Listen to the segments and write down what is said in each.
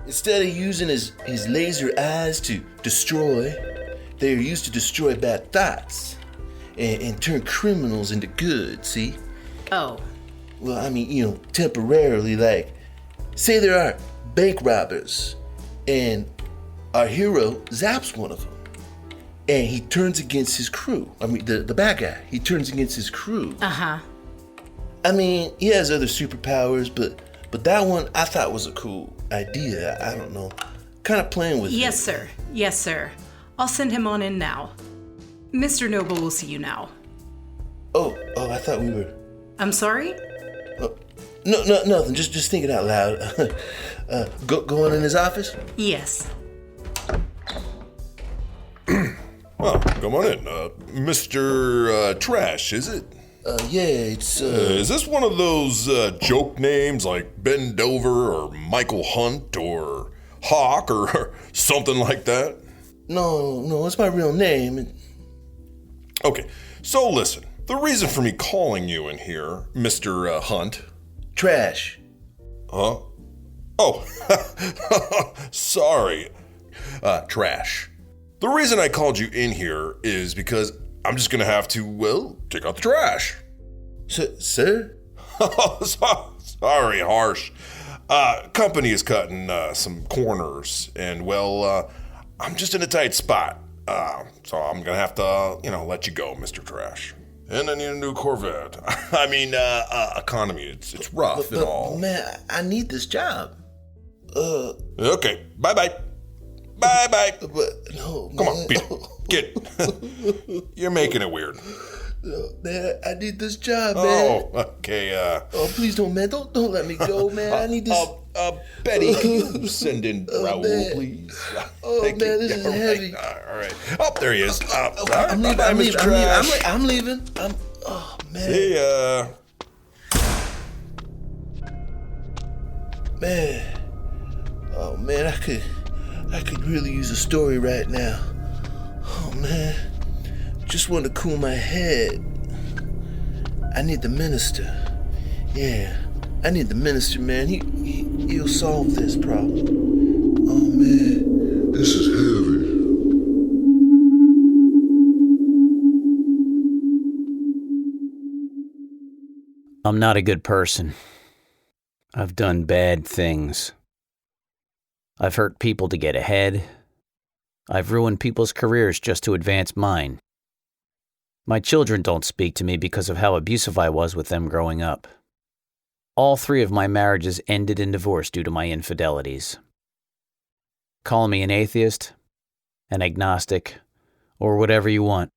Instead of using his laser eyes to destroy, they're used to destroy bad thoughts and turn criminals into good, see? Oh. Well, I mean, temporarily, like, say there are bank robbers, and our hero zaps one of them, and he turns against his crew. I mean, the bad guy, he turns against his crew. Uh-huh. I mean, he has other superpowers, but that one I thought was a cool idea. I don't know. Kind of playing with it. Yes, sir. Yes, sir. I'll send him on in now. Mr. Nobal will see you now. Oh, I thought we were... I'm sorry? No, nothing. Just thinking out loud. Go on in his office? Yes. Well, come on in. Mr. Trash, is it? Yeah, it's, Is this one of those joke names like Ben Dover or Michael Hunt or Hawk or something like that? No, it's my real name. Okay, so listen. The reason for me calling you in here, Mr. Hunt... Trash. Huh? Oh, sorry. Trash. The reason I called you in here is because I'm just gonna have to, well, take out the trash. Sir? Sorry, harsh. Company is cutting some corners, and, well, I'm just in a tight spot. So I'm gonna have to, let you go, Mr. Trash. And I need a new Corvette. I mean, economy. It's rough and all. Man, I need this job. Okay, bye-bye. Bye-bye. But no, Come man. on, Pete. Get. You're making it weird. No, man, I need this job, man. Oh, okay, Oh, please don't, man. Don't let me go, man. I need this. Betty, can you send in Raoul, man. please? Oh, Thank man, you. this is All right. heavy. All right. Oh, there he is. I'm leaving. I'm leaving. Oh, man. See ya. Man. Oh, man, I could really use a story right now. Oh, man. Just want to cool my head. I need the minister. Yeah, I need the minister, man. He'll solve this problem. Oh, man. This is heavy. I'm not a good person. I've done bad things. I've hurt people to get ahead. I've ruined people's careers just to advance mine. My children don't speak to me because of how abusive I was with them growing up. All 3 of my marriages ended in divorce due to my infidelities. Call me an atheist, an agnostic, or whatever you want.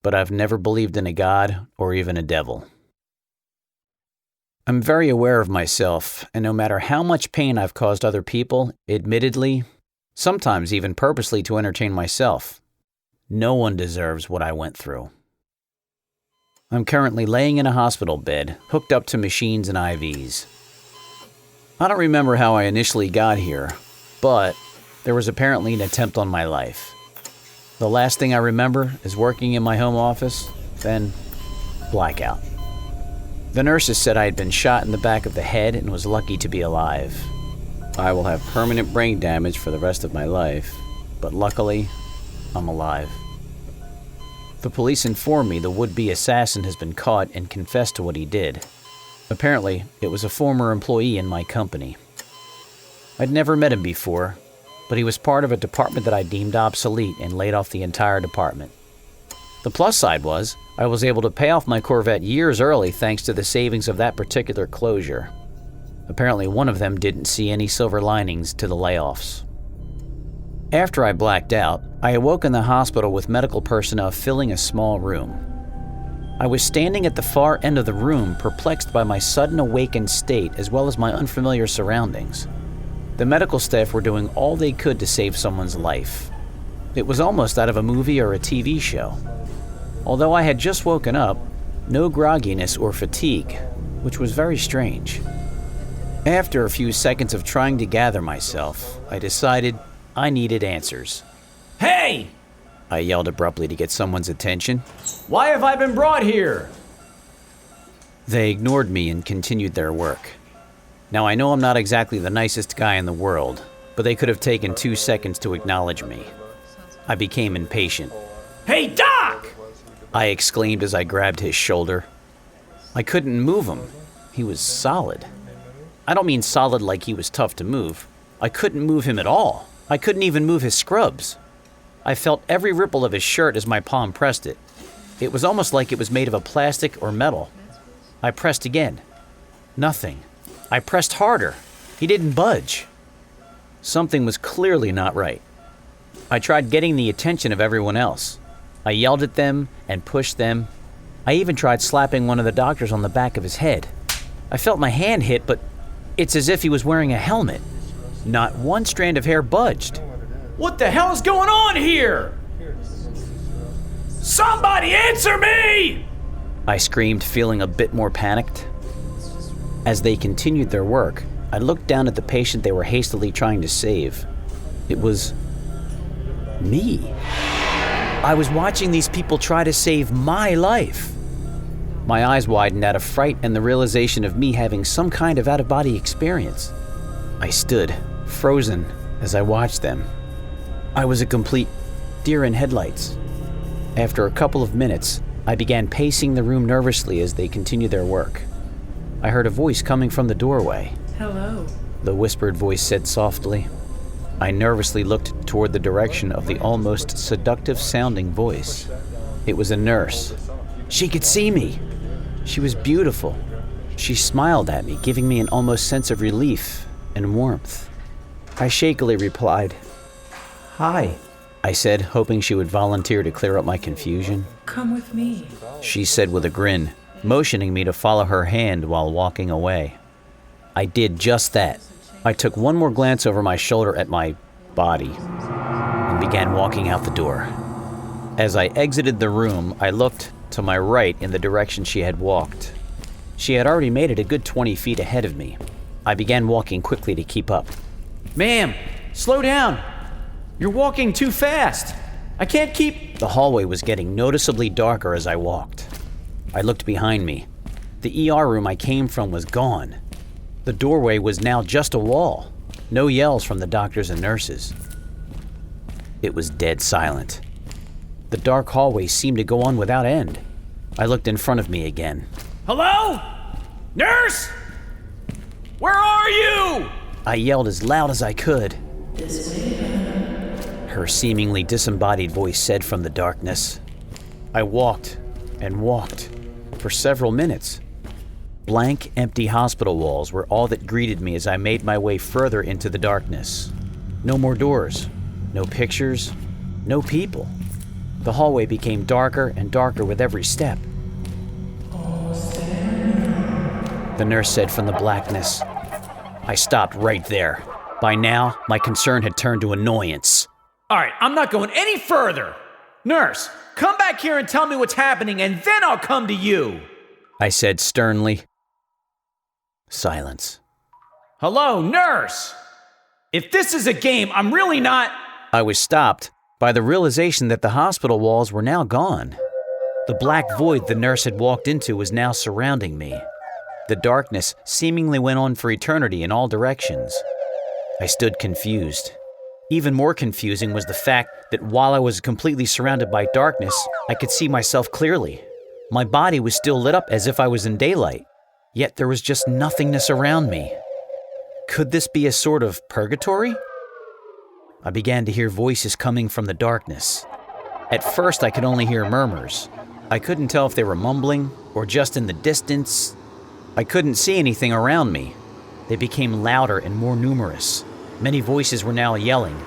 But I've never believed in a God or even a devil. I'm very aware of myself, and no matter how much pain I've caused other people, admittedly, sometimes even purposely to entertain myself, no one deserves what I went through. I'm currently laying in a hospital bed, hooked up to machines and IVs. I don't remember how I initially got here, but there was apparently an attempt on my life. The last thing I remember is working in my home office, then blackout. The nurses said I had been shot in the back of the head and was lucky to be alive. I will have permanent brain damage for the rest of my life, but luckily, I'm alive. The police informed me the would-be assassin has been caught and confessed to what he did. Apparently, it was a former employee in my company. I'd never met him before, but he was part of a department that I deemed obsolete and laid off the entire department. The plus side was, I was able to pay off my Corvette years early thanks to the savings of that particular closure. Apparently, one of them didn't see any silver linings to the layoffs. After I blacked out, I awoke in the hospital with medical personnel filling a small room. I was standing at the far end of the room, perplexed by my sudden awakened state as well as my unfamiliar surroundings. The medical staff were doing all they could to save someone's life. It was almost out of a movie or a TV show. Although I had just woken up, no grogginess or fatigue, which was very strange. After a few seconds of trying to gather myself, I decided I needed answers. "Hey!" I yelled abruptly to get someone's attention. "Why have I been brought here?" They ignored me and continued their work. Now, I know I'm not exactly the nicest guy in the world, but they could have taken 2 seconds to acknowledge me. I became impatient. Hey, Doc! I exclaimed as I grabbed his shoulder. I couldn't move him. He was solid. I don't mean solid like he was tough to move. I couldn't move him at all. I couldn't even move his scrubs. I felt every ripple of his shirt as my palm pressed it. It was almost like it was made of a plastic or metal. I pressed again. Nothing. I pressed harder. He didn't budge. Something was clearly not right. I tried getting the attention of everyone else. I yelled at them and pushed them. I even tried slapping one of the doctors on the back of his head. I felt my hand hit, but it's as if he was wearing a helmet. Not one strand of hair budged. What the hell is going on here? Somebody answer me! I screamed, feeling a bit more panicked. As they continued their work, I looked down at the patient they were hastily trying to save. It was me. I was watching these people try to save my life. My eyes widened out of fright and the realization of me having some kind of out-of-body experience. I stood, frozen, as I watched them. I was a complete deer in headlights. After a couple of minutes, I began pacing the room nervously as they continued their work. I heard a voice coming from the doorway. Hello. The whispered voice said softly. I nervously looked toward the direction of the almost seductive-sounding voice. It was a nurse. She could see me. She was beautiful. She smiled at me, giving me an almost sense of relief and warmth. I shakily replied, "Hi," I said, hoping she would volunteer to clear up my confusion. Come with me. She said with a grin, motioning me to follow her hand while walking away. I did just that. I took one more glance over my shoulder at my body and began walking out the door. As I exited the room, I looked to my right in the direction she had walked. She had already made it a good 20 feet ahead of me. I began walking quickly to keep up. Ma'am, slow down. You're walking too fast. I can't keep... The hallway was getting noticeably darker as I walked. I looked behind me. The ER room I came from was gone. The doorway was now just a wall. No yells from the doctors and nurses. It was dead silent. The dark hallway seemed to go on without end. I looked in front of me again. Hello? Nurse? Where are you? I yelled as loud as I could. Her seemingly disembodied voice said from the darkness. I walked and walked for several minutes. Blank, empty hospital walls were all that greeted me as I made my way further into the darkness. No more doors, no pictures, no people. The hallway became darker and darker with every step. The nurse said from the blackness. I stopped right there. By now, my concern had turned to annoyance. All right, I'm not going any further. Nurse, come back here and tell me what's happening, and then I'll come to you. I said sternly. Silence. Hello, nurse. If this is a game, I'm really not... I was stopped by the realization that the hospital walls were now gone. The black void the nurse had walked into was now surrounding me. The darkness seemingly went on for eternity in all directions. I stood confused. Even more confusing was the fact that while I was completely surrounded by darkness, I could see myself clearly. My body was still lit up as if I was in daylight, yet there was just nothingness around me. Could this be a sort of purgatory? I began to hear voices coming from the darkness. At first, I could only hear murmurs. I couldn't tell if they were mumbling or just in the distance. I couldn't see anything around me. They became louder and more numerous. Many voices were now yelling.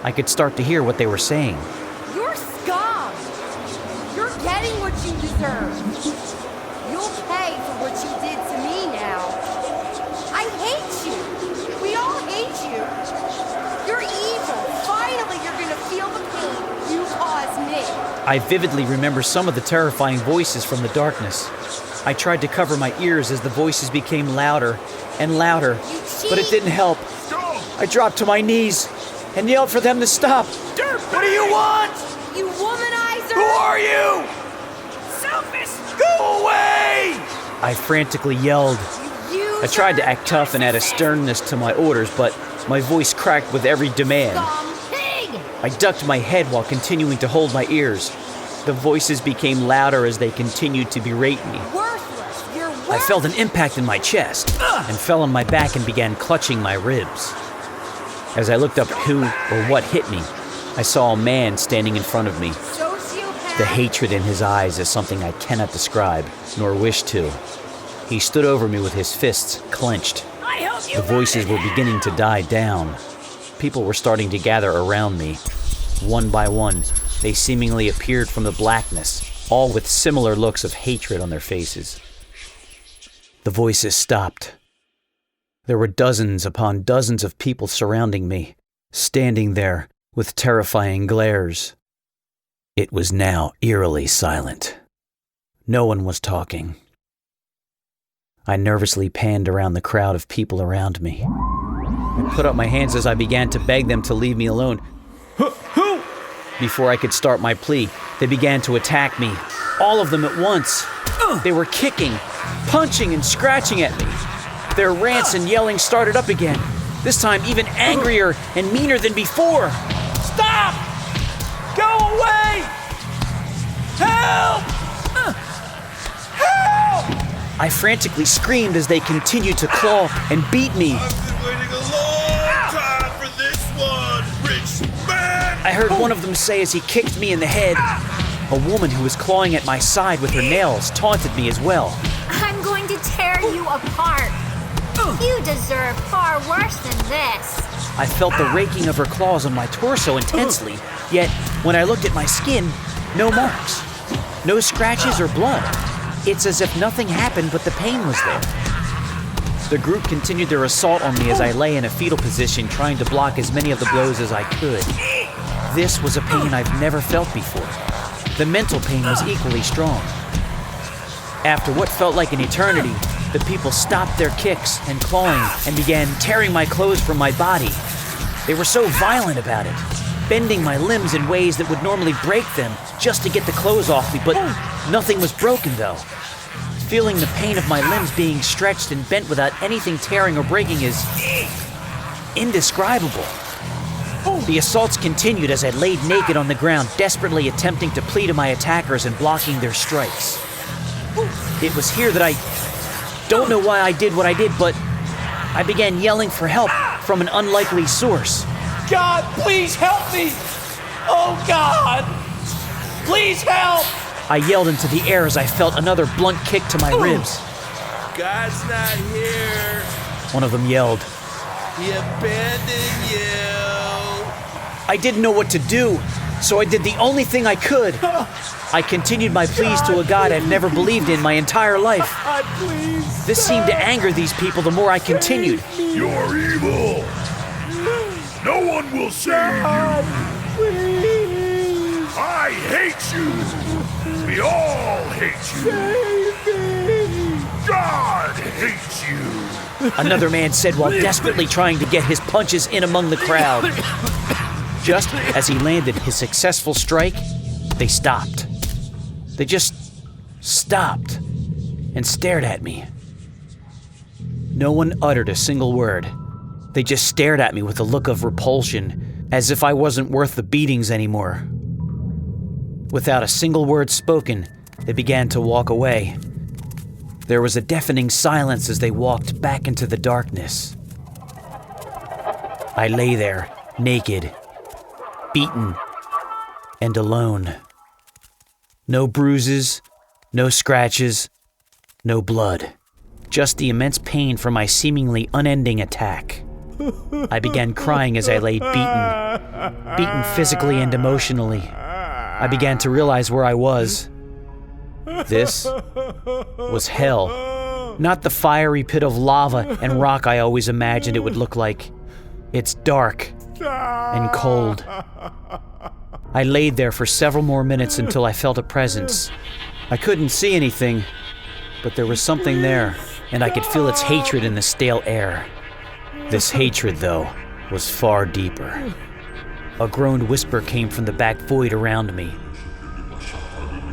I could start to hear what they were saying. You're scum! You're getting what you deserve. You'll pay for what you did to me now. I hate you. We all hate you. You're evil. Finally, you're gonna feel the pain you caused me. I vividly remember some of the terrifying voices from the darkness. I tried to cover my ears as the voices became louder and louder, but it didn't help. I dropped to my knees and yelled for them to stop. What do you want? You womanizer! Who are you? Selfish! Go away! I frantically yelled. You I tried to act tough and add a sternness to my orders, but my voice cracked with every demand. I ducked my head while continuing to hold my ears. The voices became louder as they continued to berate me. Worthless. You're worthless. I felt an impact in my chest and fell on my back and began clutching my ribs. As I looked up who or what hit me, I saw a man standing in front of me. Sociopath. The hatred in his eyes is something I cannot describe, nor wish to. He stood over me with his fists clenched. The voices were beginning to die down. People were starting to gather around me. One by one, they seemingly appeared from the blackness, all with similar looks of hatred on their faces. The voices stopped. There were dozens upon dozens of people surrounding me, standing there with terrifying glares. It was now eerily silent. No one was talking. I nervously panned around the crowd of people around me. I put up my hands as I began to beg them to leave me alone. Who? Before I could start my plea, they began to attack me, all of them at once. They were kicking, punching, and scratching at me. Their rants and yelling started up again, this time even angrier and meaner than before. Stop! Go away! Help! Help! I frantically screamed as they continued to claw and beat me. I've been waiting a long time for this one, rich man! I heard one of them say as he kicked me in the head. A woman who was clawing at my side with her nails taunted me as well. I'm going to tear you apart. You deserve far worse than this. I felt the raking of her claws on my torso intensely, yet when I looked at my skin, no marks, no scratches or blood. It's as if nothing happened, but the pain was there. The group continued their assault on me as I lay in a fetal position, trying to block as many of the blows as I could. This was a pain I've never felt before. The mental pain was equally strong. After what felt like an eternity, the people stopped their kicks and clawing and began tearing my clothes from my body. They were so violent about it, bending my limbs in ways that would normally break them just to get the clothes off me, but nothing was broken though. Feeling the pain of my limbs being stretched and bent without anything tearing or breaking is indescribable. The assaults continued as I laid naked on the ground, desperately attempting to plead to my attackers and blocking their strikes. It was here that I don't know why I did what I did, but I began yelling for help from an unlikely source. God, please help me! Oh, God! Please help! I yelled into the air as I felt another blunt kick to my ribs. God's not here. One of them yelled. He abandoned you. I didn't know what to do, so I did the only thing I could. I continued my pleas to a God I've never believed in my entire life. God, please! This seemed to anger these people the more I continued. You're evil. No one will save God, you. please! I hate you. We all hate you. Save me! God hates you. Another man said while desperately trying to get his punches in among the crowd. Just as he landed his successful strike, they stopped. They just stopped and stared at me. No one uttered a single word. They just stared at me with a look of repulsion, as if I wasn't worth the beatings anymore. Without a single word spoken, they began to walk away. There was a deafening silence as they walked back into the darkness. I lay there, naked, beaten, and alone. No bruises, no scratches, no blood. Just the immense pain from my seemingly unending attack. I began crying as I lay beaten physically and emotionally. I began to realize where I was. This was hell. Not the fiery pit of lava and rock I always imagined it would look like. It's dark and cold. I laid there for several more minutes until I felt a presence. I couldn't see anything, but there was something there, and I could feel its hatred in the stale air. This hatred, though, was far deeper. A groaned whisper came from the back void around me.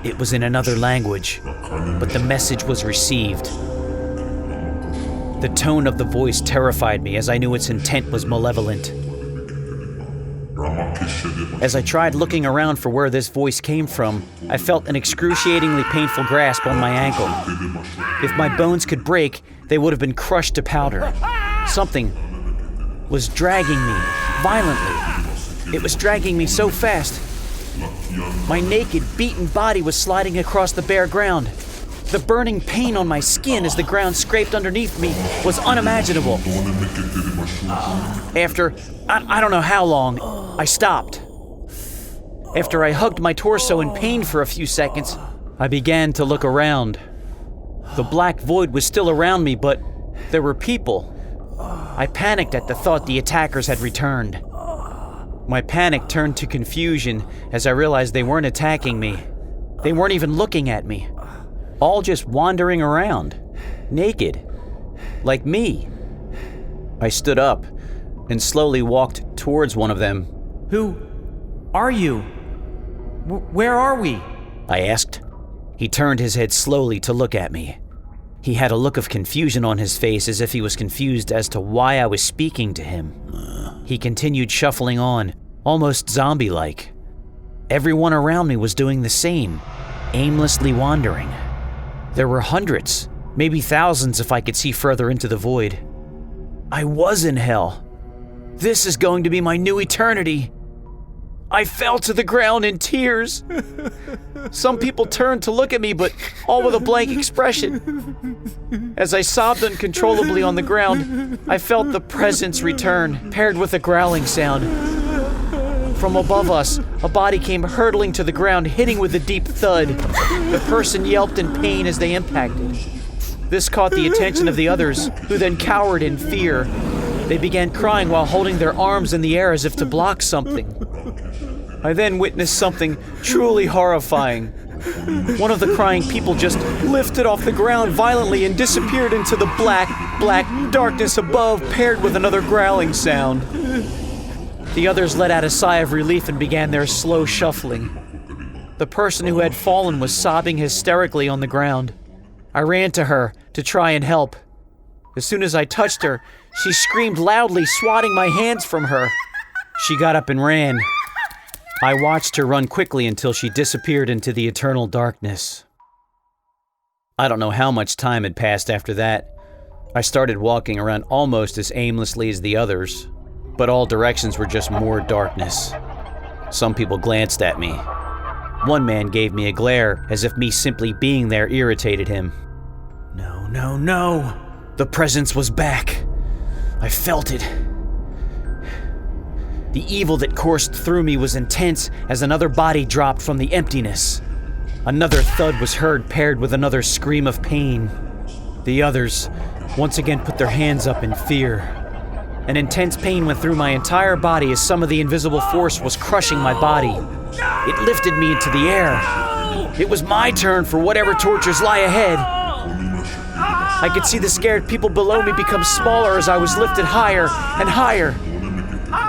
It was in another language, but the message was received. The tone of the voice terrified me as I knew its intent was malevolent. As I tried looking around for where this voice came from, I felt an excruciatingly painful grasp on my ankle. If my bones could break, they would have been crushed to powder. Something was dragging me violently. It was dragging me so fast. My naked, beaten body was sliding across the bare ground. The burning pain on my skin as the ground scraped underneath me was unimaginable. After, I don't know how long, I stopped. After I hugged my torso in pain for a few seconds, I began to look around. The black void was still around me, but there were people. I panicked at the thought the attackers had returned. My panic turned to confusion as I realized they weren't attacking me. They weren't even looking at me. All just wandering around, naked, like me. I stood up and slowly walked towards one of them. Who are you? Where are we? I asked. He turned his head slowly to look at me. He had a look of confusion on his face as if he was confused as to why I was speaking to him. He continued shuffling on, almost zombie-like. Everyone around me was doing the same, aimlessly wandering. There were hundreds, maybe thousands if I could see further into the void. I was in hell. This is going to be my new eternity. I fell to the ground in tears. Some people turned to look at me, but all with a blank expression. As I sobbed uncontrollably on the ground, I felt the presence return, paired with a growling sound. From above us, a body came hurtling to the ground, hitting with a deep thud. The person yelped in pain as they impacted. This caught the attention of the others, who then cowered in fear. They began crying while holding their arms in the air as if to block something. I then witnessed something truly horrifying. One of the crying people just lifted off the ground violently and disappeared into the black darkness above, paired with another growling sound. The others let out a sigh of relief and began their slow shuffling. The person who had fallen was sobbing hysterically on the ground. I ran to her to try and help. As soon as I touched her, she screamed loudly, swatting my hands from her. She got up and ran. I watched her run quickly until she disappeared into the eternal darkness. I don't know how much time had passed after that. I started walking around almost as aimlessly as the others, but all directions were just more darkness. Some people glanced at me. One man gave me a glare, as if me simply being there irritated him. No. The presence was back. I felt it. The evil that coursed through me was intense as another body dropped from the emptiness. Another thud was heard, paired with another scream of pain. The others once again put their hands up in fear. An intense pain went through my entire body as some of the invisible force was crushing my body. It lifted me into the air. It was my turn for whatever tortures lie ahead. I could see the scared people below me become smaller as I was lifted higher and higher.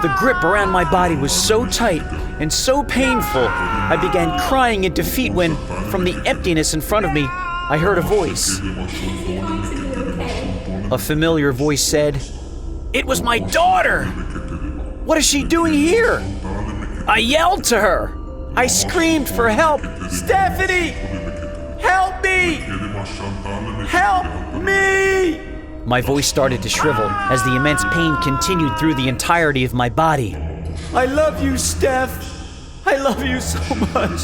The grip around my body was so tight and so painful, I began crying in defeat when, from the emptiness in front of me, I heard a voice. A familiar voice said, "It was my daughter! What is she doing here?" I yelled to her. I screamed for help. "Stephanie! Help me! Help me!" My voice started to shrivel as the immense pain continued through the entirety of my body. "I love you, Steph. I love you so much,"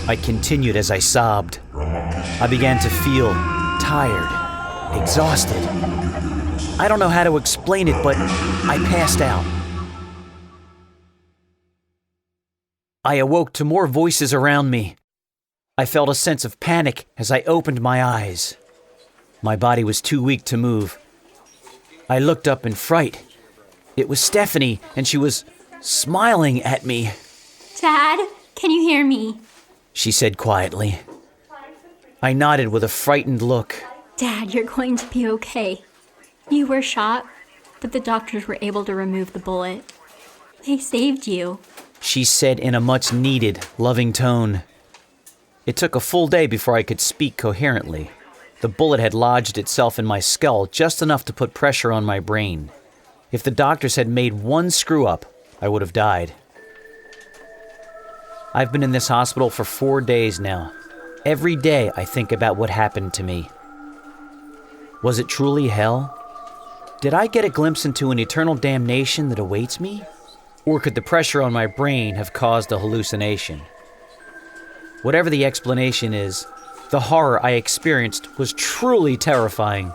I continued as I sobbed. I began to feel tired, exhausted. I don't know how to explain it, but I passed out. I awoke to more voices around me. I felt a sense of panic as I opened my eyes. My body was too weak to move. I looked up in fright. It was Stephanie, and she was smiling at me. Dad, can you hear me? She said quietly. I nodded with a frightened look. Dad, you're going to be okay. You were shot, but the doctors were able to remove the bullet. They saved you. She said in a much-needed, loving tone. It took a full day before I could speak coherently. The bullet had lodged itself in my skull just enough to put pressure on my brain. If the doctors had made one screw-up, I would have died. I've been in this hospital for 4 days now. Every day I think about what happened to me. Was it truly hell? Did I get a glimpse into an eternal damnation that awaits me? Or could the pressure on my brain have caused a hallucination? Whatever the explanation is, the horror I experienced was truly terrifying.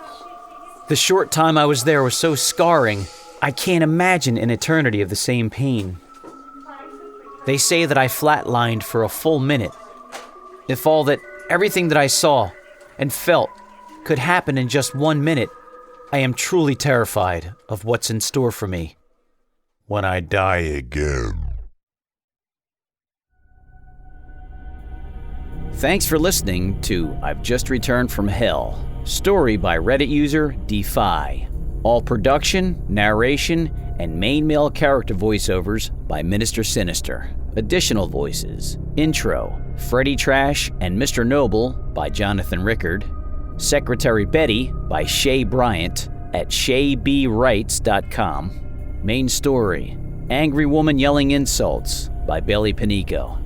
The short time I was there was so scarring, I can't imagine an eternity of the same pain. They say that I flatlined for a full minute. If everything that I saw and felt could happen in just 1 minute, I am truly terrified of what's in store for me when I die again. Thanks for listening to I've Just Returned from Hell, story by Reddit user Deeify. All production, narration, and main male character voiceovers by Minister Sinister. Additional voices: intro, Freddy Trash and Mr. Nobal by Jonathan Rickerd. Secretary Betty by Shay Bryant at shaybwrites.com. Main story, Angry Woman Yelling Insults by Bailey Panico.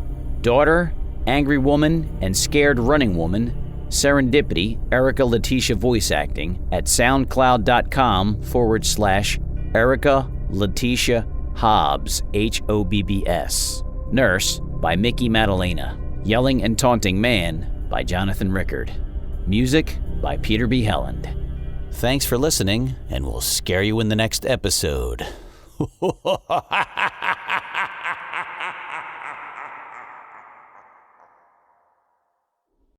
Daughter, Angry Woman and Scared Running Woman, Serene-dipity, Erica Leticia voice acting at soundcloud.com/Erica Leticia Hobbs, Hobbs. Nurse by Mikki Maddalena. Yelling and Taunting Man by Jonathan Rickerd. Music by Peder B. Helland. Thanks for listening, and we'll scare you in the next episode.